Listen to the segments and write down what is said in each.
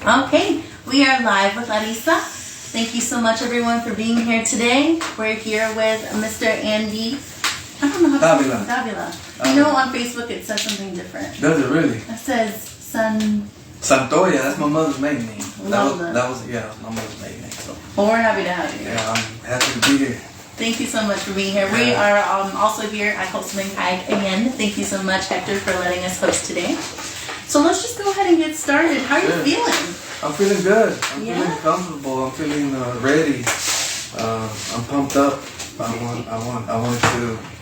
Okay, we are live with Aransas. Thank you so much, everyone, for being here today. We're here with Mr. Andy. I don't know how to say it. Davila. You know, on Facebook it says something different. Does it really? It says Santoya. That's my mother's maiden name. That was my mother's maiden name. So. Well, we're happy to have you. Yeah, I'm happy to be here. Thank you so much for being here. We are also here at Hosting again. Thank you so much, Hector, for letting us host today. So let's just go ahead and get started. How are you feeling? I'm feeling good. I'm feeling comfortable. I'm feeling ready. I'm pumped up. I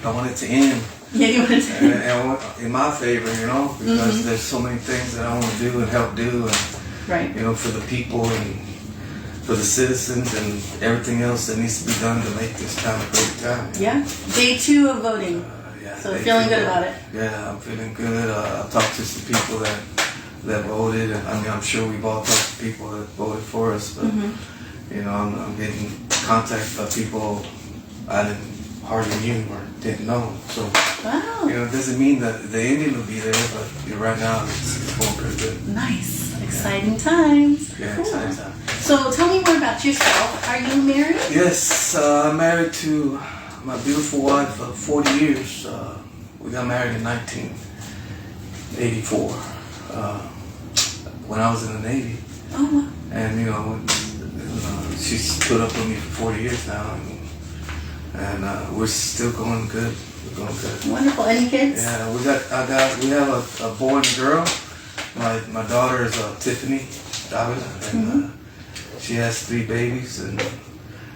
want it to end. Yeah, you want it to end. And in my favor, you know, because there's so many things that I want to do and help do, and right. you know, for the people and for the citizens and everything else that needs to be done to make this town a great town. Yeah. Day 2 of voting. So feeling good about it? Yeah, I'm feeling good. I've talked to some people that voted. I mean, I'm sure we've all talked to people that voted for us, but you know, I'm getting contacted by people I hardly knew or didn't know. So you know, it doesn't mean that the ending will be there, but you know, right now it's going pretty good. Nice, exciting times. Yeah, cool. exciting times. So tell me more about yourself. Are you married? Yes, I'm married to my beautiful wife of 40 years. We got married in 1984 when I was in the Navy. Oh, wow. And, you know, she's put up with me for 40 years now. And we're still going good. We're going good. Wonderful. Any kids? Yeah, we have a boy and a girl. My daughter is Tiffany Davila, and she has 3 babies, and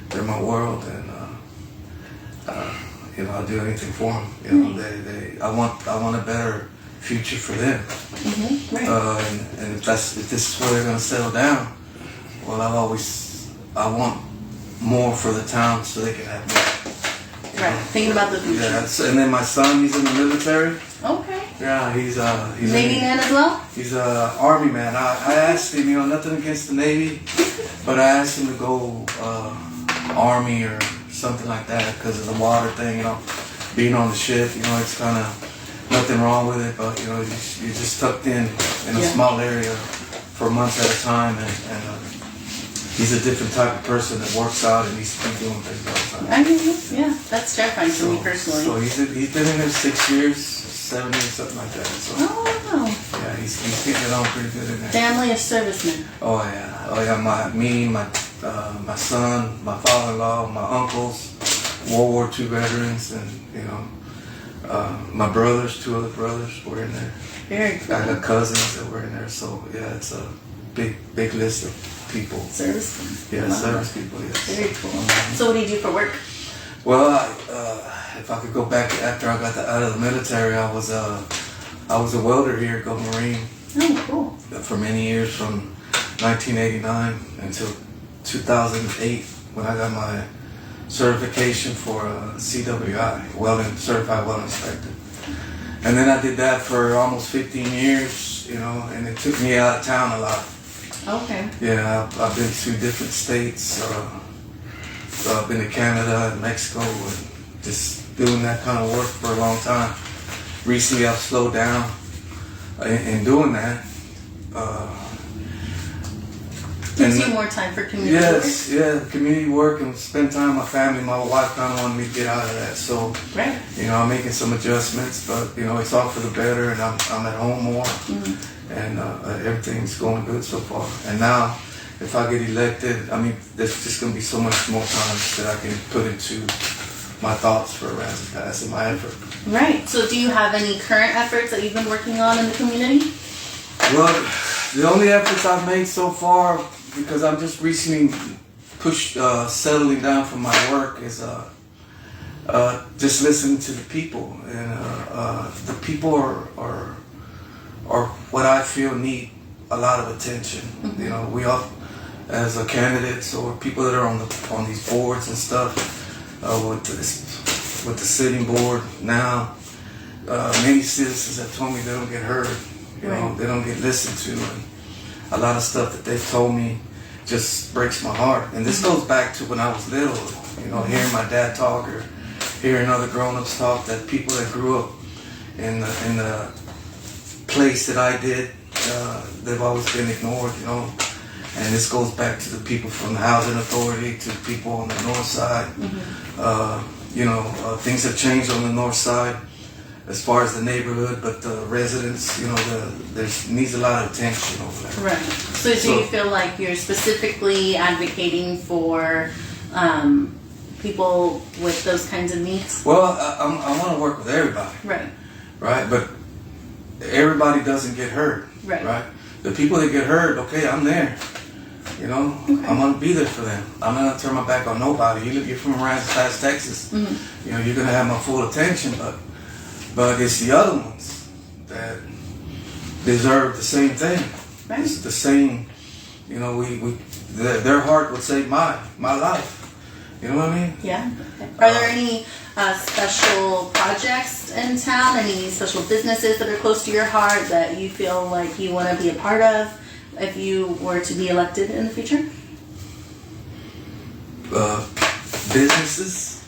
they're my world. And you know, I'll do anything for them. You know, I want a better future for them. Right. And if this is where they're going to settle down, well, I want more for the town so they can have more. Right. Thinking about the future. Yeah. And then my son, he's in the military. Okay. Yeah, he's Navy man as well. He's a Army man. I asked him, you know, nothing against the Navy, but I asked him to go Army or something like that because of the water thing, you know, being on the ship, you know, it's kind of nothing wrong with it, but you know, you're just tucked in a small area for months at a time, and he's a different type of person that works out and he's been doing things all the time. I mean, yeah, that's terrifying for me personally. So he's been in there 6 years, 7 years, something like that. So wow. Yeah, he's getting it on pretty good in there. Family of servicemen. Oh yeah. My son, my father-in-law, my uncles, World War II veterans, and you know, my brothers, 2 other brothers were in there. Very cool. I got cousins that were in there, so yeah, it's a big list of people. Servicemen. Yeah, service people. Yes. Very cool. So what do you do for work? Well, if I could go back after I got out of the military, I was a welder here at Go Marine. Oh, cool. For many years, from 1989 until 2008, when I got my certification for CWI, Certified Welding Inspector. And then I did that for almost 15 years, you know, and it took me out of town a lot. Okay. Yeah, I've been to different states. So I've been to Canada and Mexico and just doing that kind of work for a long time. Recently, I've slowed down in doing that. Gives you more time for community work? Yes, yeah, community work and spend time with my family. My wife kind of wanted me to get out of that, so you know, I'm making some adjustments, but you know, it's all for the better, and I'm at home more, and everything's going good so far. And now, if I get elected, I mean, there's just going to be so much more time that I can put into my thoughts for Aransas and my effort. Right. So, do you have any current efforts that you've been working on in the community? Well, the only efforts I've made so far, because I'm just recently settling down from my work, is just listening to the people, and the people are what I feel need a lot of attention. You know, we all, as a candidates or people that are on these boards and stuff, with the sitting board now, many citizens have told me they don't get heard. You know, they don't get listened to, and a lot of stuff that they've told me just breaks my heart. And this goes back to when I was little, you know, hearing my dad talk or hearing other grown-ups talk, that people that grew up in the place that I did, they've always been ignored, you know. And this goes back to the people from the housing authority, to people on the north side. Things have changed on the north side as far as the neighborhood, but the residents, there's needs a lot of attention over there. Right. So do you feel like you're specifically advocating for people with those kinds of needs? Well, I want to work with everybody. Right. Right, but everybody doesn't get hurt. Right. The people that get hurt, okay, I'm there. Okay. I'm gonna be there for them. I'm not gonna turn my back on nobody. You're from Aransas, Texas. You're gonna have my full attention, but it's the other ones that deserve the same thing. Right. It's the same. Their heart would save my life. You know what I mean? Yeah. Are there any special projects in town? Any special businesses that are close to your heart that you feel like you want to be a part of if you were to be elected in the future? Businesses?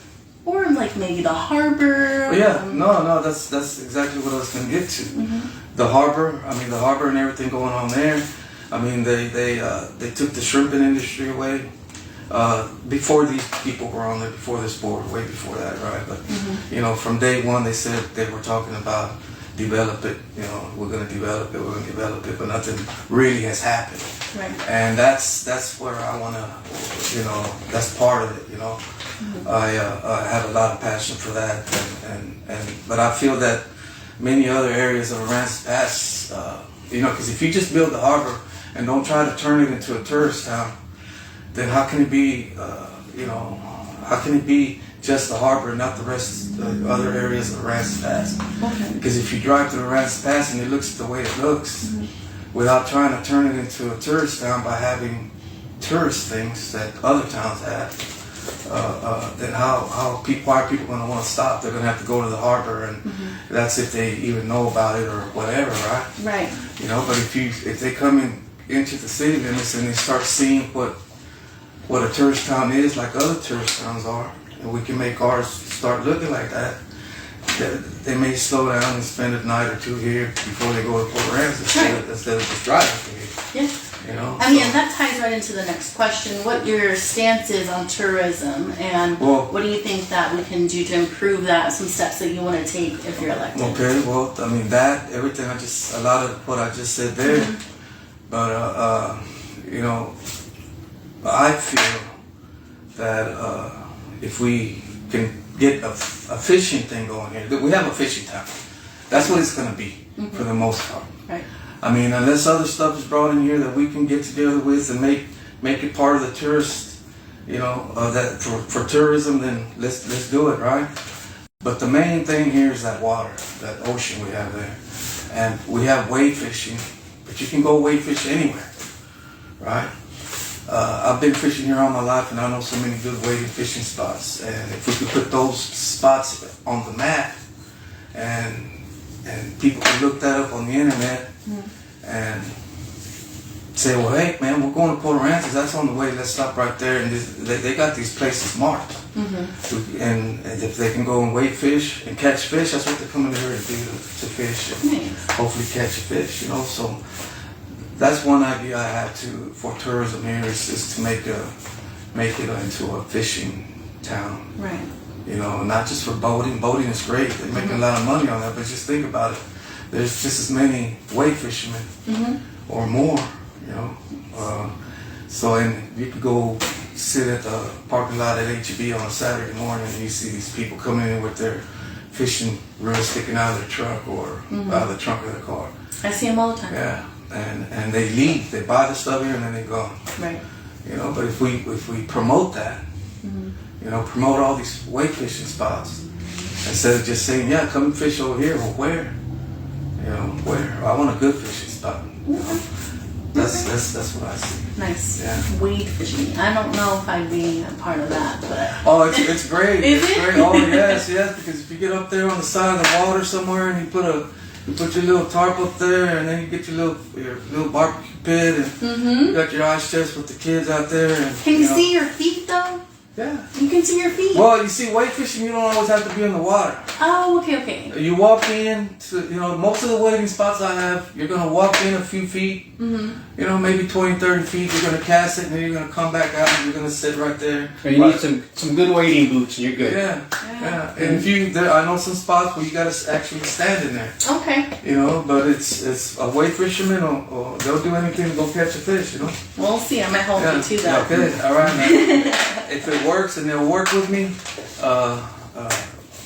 Or like maybe the harbor? Yeah. No. That's exactly what I was going to get to. The harbor. The harbor and everything going on there. They took the shrimping industry away. Before these people were on there, before this board, way before that, right? But from day one, they said they were talking about develop it. We're going to develop it, but nothing really has happened. Right. And that's where I want to, that's part of it. I have a lot of passion for that, but I feel that many other areas of Aransas, because if you just build the harbor and don't try to turn it into a tourist town, then how can it be, how can it be just the harbor and not the rest of the other areas of Aransas? Okay. Because if you drive through Aransas and it looks the way it looks, without trying to turn it into a tourist town by having tourist things that other towns have, then why are people going to want to stop? They're going to have to go to the harbor, and that's if they even know about it or whatever, right? Right. But if they come into the city limits and they start seeing what a tourist town is, like other tourist towns are, and we can make ours start looking like that, they may slow down and spend a night or two here before they go to Port Aransas instead of just driving through here. Yeah. And that ties right into the next question. What your stance is on tourism, and what do you think that we can do to improve that? Some steps that you want to take if you're elected. Okay. Well, everything a lot of what I just said there, but I feel that if we can get a fishing thing going here, we have a fishing town. That's what it's going to be for the most part. Right. Unless other stuff is brought in here that we can get together with and make it part of the tourist, that for tourism, then let's do it, right? But the main thing here is that water, that ocean we have there, and we have wade fishing, but you can go wade fish anywhere, right? I've been fishing here all my life, and I know so many good wading fishing spots. And if we could put those spots on the map, and people can look that up on the internet and say, well, hey, man, we're going to Port Aransas. That's on the way. Let's stop right there. And they got these places marked. And if they can go and wade fish and catch fish, that's what they're coming here to do, to fish and hopefully catch a fish, So that's one idea I have for tourism here is to make it into a fishing town. Right. Not just for boating. Boating is great. They're making a lot of money on that. But just think about it. There's just as many wade fishermen or more. And you could go sit at the parking lot at HEB on a Saturday morning and you see these people coming in with their fishing reels sticking out of their truck or out of the trunk of their car. I see them all the time. Yeah. And they leave. They buy the stuff here and then they go. Right. But if we promote that, promote all these wade fishing spots instead of just saying, yeah, come and fish over here. Well, where? Where? I want a good fishing spot. That's what I see. Nice. Yeah. Wade fishing. I don't know if I'd be a part of that, but. Oh, it's great. Is it's it? Great. Oh, yes. Because if you get up there on the side of the water somewhere and you put your little tarp up there, and then you get your little barbecue pit, and you got your ice chest with the kids out there. And, Can you see your feet though? Yeah. You can see your feet. Well, you see, wade fishing, you don't always have to be in the water. Oh, okay. You walk in to, most of the wading spots I have, you're going to walk in a few feet, maybe 20, 30 feet. You're going to cast it, and then you're going to come back out, and you're going to sit right there. You need some good wading boots, and you're good. Yeah. And I know some spots where you got to actually stand in there. Okay. But it's a wade fisherman, or they'll do anything to go catch a fish, We'll see. I might help you too, though. Okay, all right, man. If it works and they'll work with me,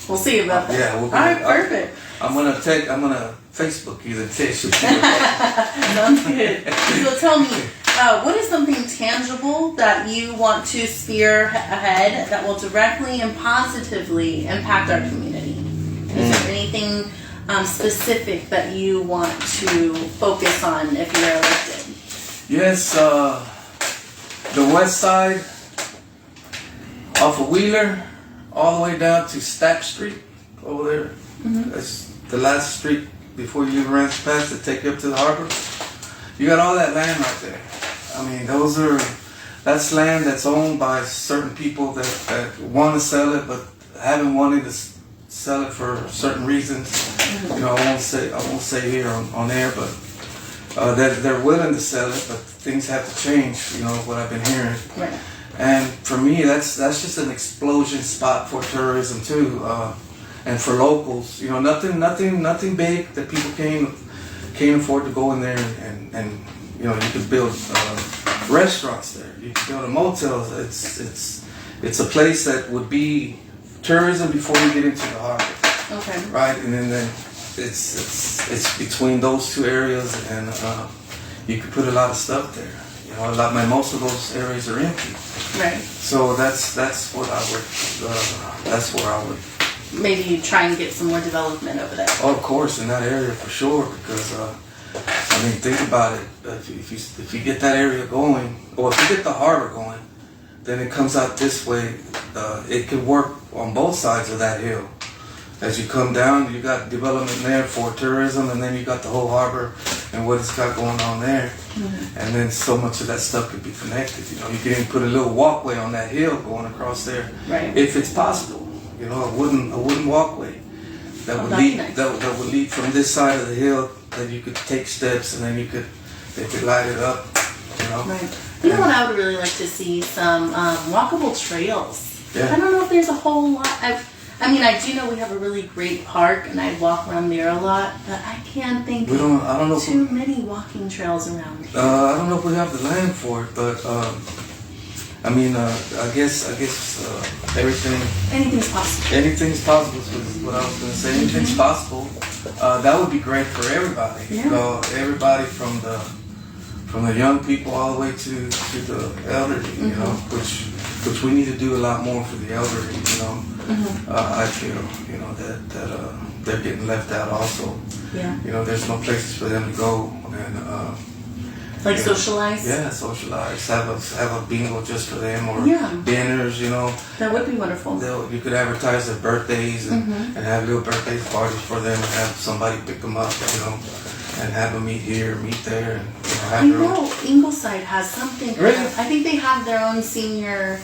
we'll see about that. Yeah, all right, perfect. I'm gonna Facebook you the fish. Sounds good. So tell me, what is something tangible that you want to spear ahead that will directly and positively impact our community? Is there anything specific that you want to focus on if you're elected? Yes, the west side, off of Wheeler, all the way down to Stack Street over there. That's the last street before you leave Aransas Pass to take you up to the harbor. You got all that land right there. I mean, that's land that's owned by certain people that want to sell it, but haven't wanted to sell it for certain reasons. I won't say here on air, but they're willing to sell it, but things have to change. What I've been hearing. Right. And for me, that's just an explosion spot for tourism too, and for locals. Nothing big that people can't afford to go in there and you could build restaurants there. You could build a motel. It's a place that would be tourism before you get into the harbor. Okay. Right, and then it's between those two areas, and you could put a lot of stuff there. Most of those areas are empty. Right. So that's what I would. That's where I would. Maybe try and get some more development over there. Oh, of course, in that area for sure. Because think about it. If you get that area going, or if you get the harbor going, then it comes out this way. It could work on both sides of that hill. As you come down, you got development there for tourism, and then you got the whole harbor and what it's got going on there. And then so much of that stuff could be connected. You can even put a little walkway on that hill going across there, right, if it's possible. A wooden walkway that would lead nice. that would lead from this side of the hill, that you could take steps, and then they could light it up. Right. What I would really like to see some walkable trails. Yeah. I don't know if there's a whole lot. I do know we have a really great park, and I walk around there a lot, but I can't think of too many walking trails around here. I don't know if we have the land for it, but I guess anything's possible. Anything's possible is what I was going to say. Anything's possible. That would be great for everybody. Yeah. Everybody from the young people all the way to the elderly. Which we need to do a lot more for the elderly. I feel that they're getting left out also. Yeah. There's no places for them to go, and socialize. Yeah, socialize. Have a bingo just for them, or dinners. That would be wonderful. You could advertise their birthdays and have little birthday parties for them, and have somebody pick them up. And have them meet here, meet there, and have their own. Ingleside has something. Really? I think they have their own senior,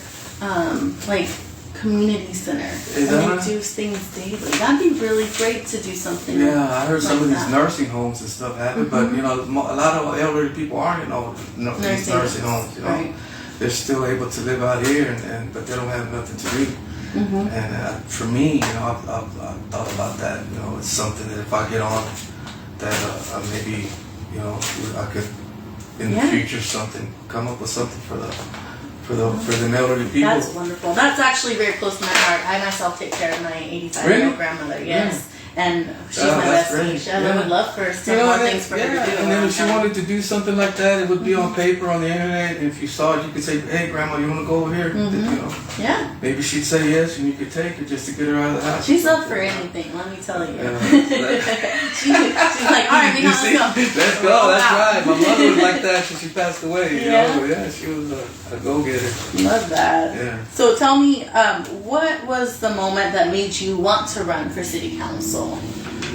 community center, and they do things daily. That'd be really great to do something. Yeah, I heard some of these that. Nursing homes and stuff happen, but a lot of elderly people aren't in these nursing homes. Right. They're still able to live out here, but they don't have nothing to do. And for me, I've thought about that. It's something that if I get on, that maybe I could in the future come up with something for the elderly people. That's wonderful. That's actually very close to my heart. I myself take care of my 85-year-old grandmother. Yes. And she's my bestie. I would love for some more things for her to do. And then if she wanted to do something like that, it would be on paper, on the internet. And if you saw it, you could say, "Hey, Grandma, you want to go over here?" Yeah. Maybe she'd say yes, and you could take her just to get her out of the house. She's up for anything, let me tell you. she's like, "All right, let's go." Let's go. That's right. My mother was like that since she passed away. Yeah, she was a go-getter. Love that. Yeah. So tell me, what was the moment that made you want to run for city council?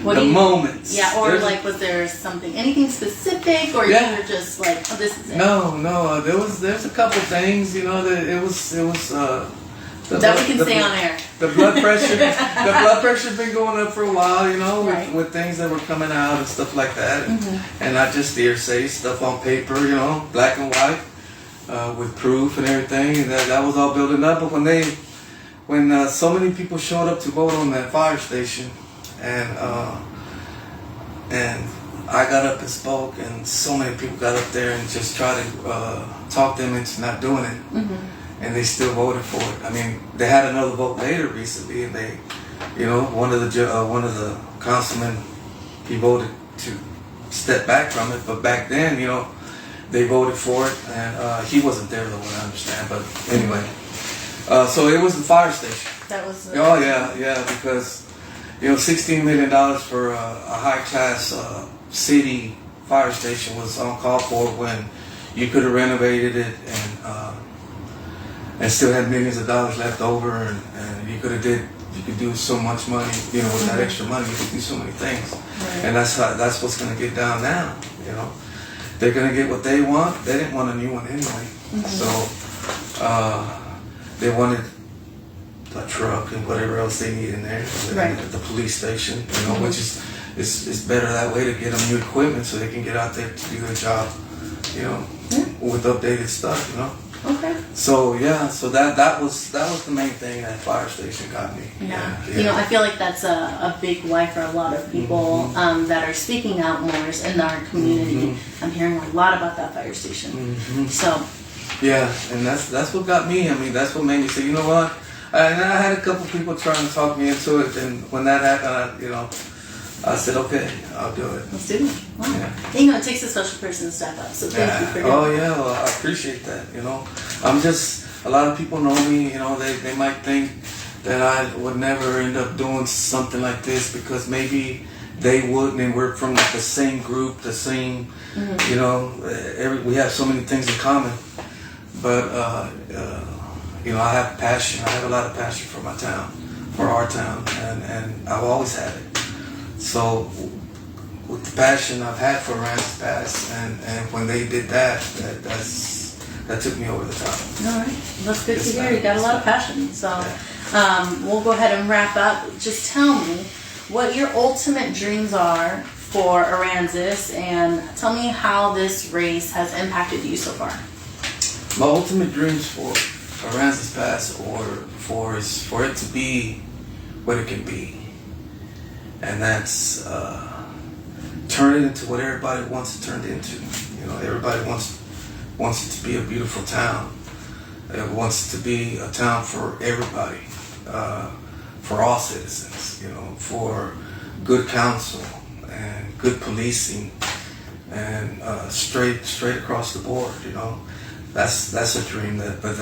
Moments. Yeah, or was there anything specific, or you were just like, "Oh, this is it"? No. There's a couple things, that it was That we can say on air. The blood pressure's been going up for a while, you know, Right. with things that were coming out and stuff like that, and not just hearsay stuff on paper, you know, black and white, with proof and everything. And that was all building up. But when so many people showed up to vote on that fire station, and I got up and spoke, and so many people got up there and just tried to talk them into not doing it. And they still voted for it. I mean, they had another vote later recently, and they, you know, one of the councilmen, he voted to step back from it. But back then, you know, they voted for it, and he wasn't there, though, I understand. But anyway, so it was the fire station. That was. Oh yeah, because you know, $16 million for a high class city fire station was uncalled for when you could have renovated it and still had millions of dollars left over, and you could do so much money, you know, with that extra money, you could do so many things. Right. And that's what's going to get down now, you know. They're going to get what they want. They didn't want a new one anyway. So they wanted a truck and whatever else they need in there. Right. At the police station, you know, which is it's better that way to get them new equipment so they can get out there to do their job, you know, with updated stuff, you know. Okay. So yeah, so that was the main thing that fire station got me. Yeah. You know, I feel like that's a big why for a lot of people that are speaking out more in our community. I'm hearing a lot about that fire station. So. Yeah, and that's what got me. I mean, that's what made me say, you know what? And I had a couple people trying to talk me into it, and when that happened, I said, okay, I'll do it. Let's do it. Wow. Yeah. You know, it takes a special person to step up. So thank you for doing Oh yeah, well, I appreciate that. You know, a lot of people know me. You know, they might think that I would never end up doing something like this because maybe they wouldn't, and we're from like the same group, the same. You know, we have so many things in common. But you know, I have passion. I have a lot of passion for my town, for our town, and I've always had it. So with the passion I've had for Aransas Pass, and when they did that took me over the top. All right, that's good to hear. You got a lot of passion. So we'll go ahead and wrap up. Just tell me what your ultimate dreams are for Aransas, and tell me how this race has impacted you so far. My ultimate dreams for Aransas Pass is for it to be what it can be. And that's turn it into what everybody wants it turned into. You know, everybody wants it to be a beautiful town. It wants it to be a town for everybody, for all citizens. You know, for good council and good policing, and straight across the board. You know, that's a dream. But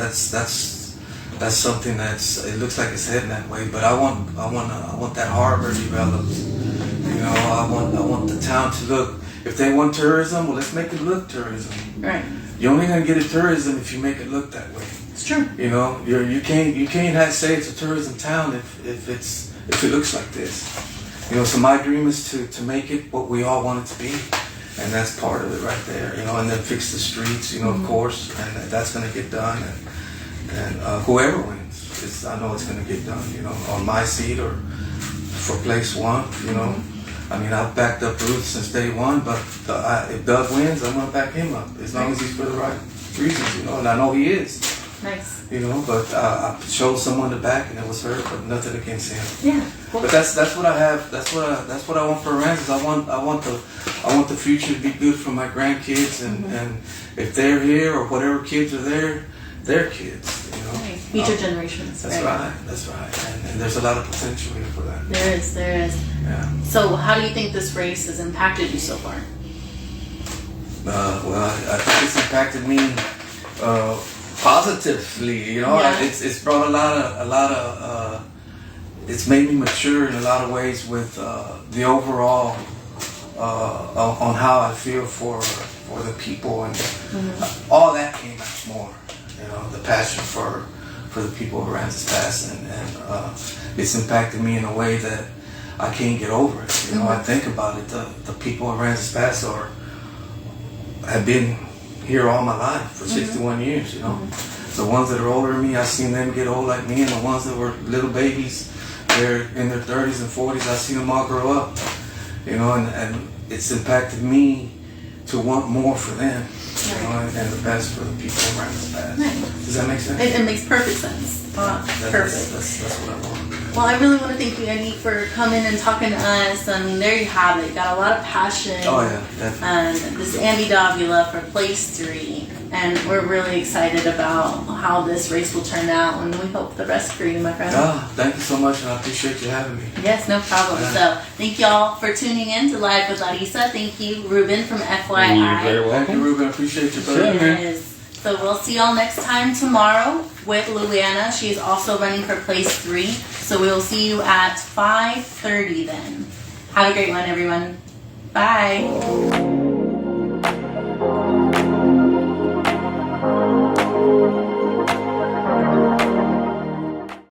that's something it looks like it's heading that way. But I want that harbor developed. You know, I want the town to look. If they want tourism, well, let's make it look tourism. Right. You're only gonna get a tourism if you make it look that way. It's true. You know, you can't say it's a tourism town if it looks like this. You know, so my dream is to make it what we all want it to be, and that's part of it right there. You know, and then fix the streets. You know, of course, and that's gonna get done. And whoever wins, I know it's gonna get done. You know, on my seat or for place one. You know. I mean, I've backed up Ruth since day one, but if Doug wins, I'm going to back him up, as long as he's for the right reasons, you know, and I know he is. Nice. You know, but I chose someone to back, and it was her, but nothing against him. Yeah. Well, but that's what I have. That's what I want for Aransas. I want the future to be good for my grandkids, and if they're here or whatever kids are there, their kids. You know, right. Future generations. That's right. That's right. And there's a lot of potential here for that. There is. Yeah. So how do you think this race has impacted you so far? Well, I think it's impacted me positively. You know, Yeah. it's brought a lot of. It's made me mature in a lot of ways with the overall on how I feel for the people, and all that came out more. You know, the passion for the people of Aransas Pass, and it's impacted me in a way that I can't get over it. You know, I think about it. The people of Aransas Pass have been here all my life for 61 years. You know, The ones that are older than me, I've seen them get old like me, and the ones that were little babies, they're in their 30s and 40s. I've seen them all grow up, you know, and it's impacted me to want more for them, you know, and the best for the people around us. Nice. Does that make sense? It makes perfect sense. Perfect. That's what I want. Well, I really want to thank you, Andy, for coming and talking to us. I mean, there you have it. Got a lot of passion. Oh, yeah, definitely. And this is Andy Davila for Place 3. And we're really excited about how this race will turn out. And we hope the best for you, my friend. Thank you so much, and I appreciate you having me. Yes, no problem. So, thank y'all for tuning in to Live with Larissa. Thank you, Ruben from FYI. You're very welcome. Thank you, Ruben. I appreciate you, brother. Yes. So we'll see y'all next time tomorrow with Liliana. She is also running for Place 3. So we will see you at 5:30 then. Have a great one, everyone. Bye.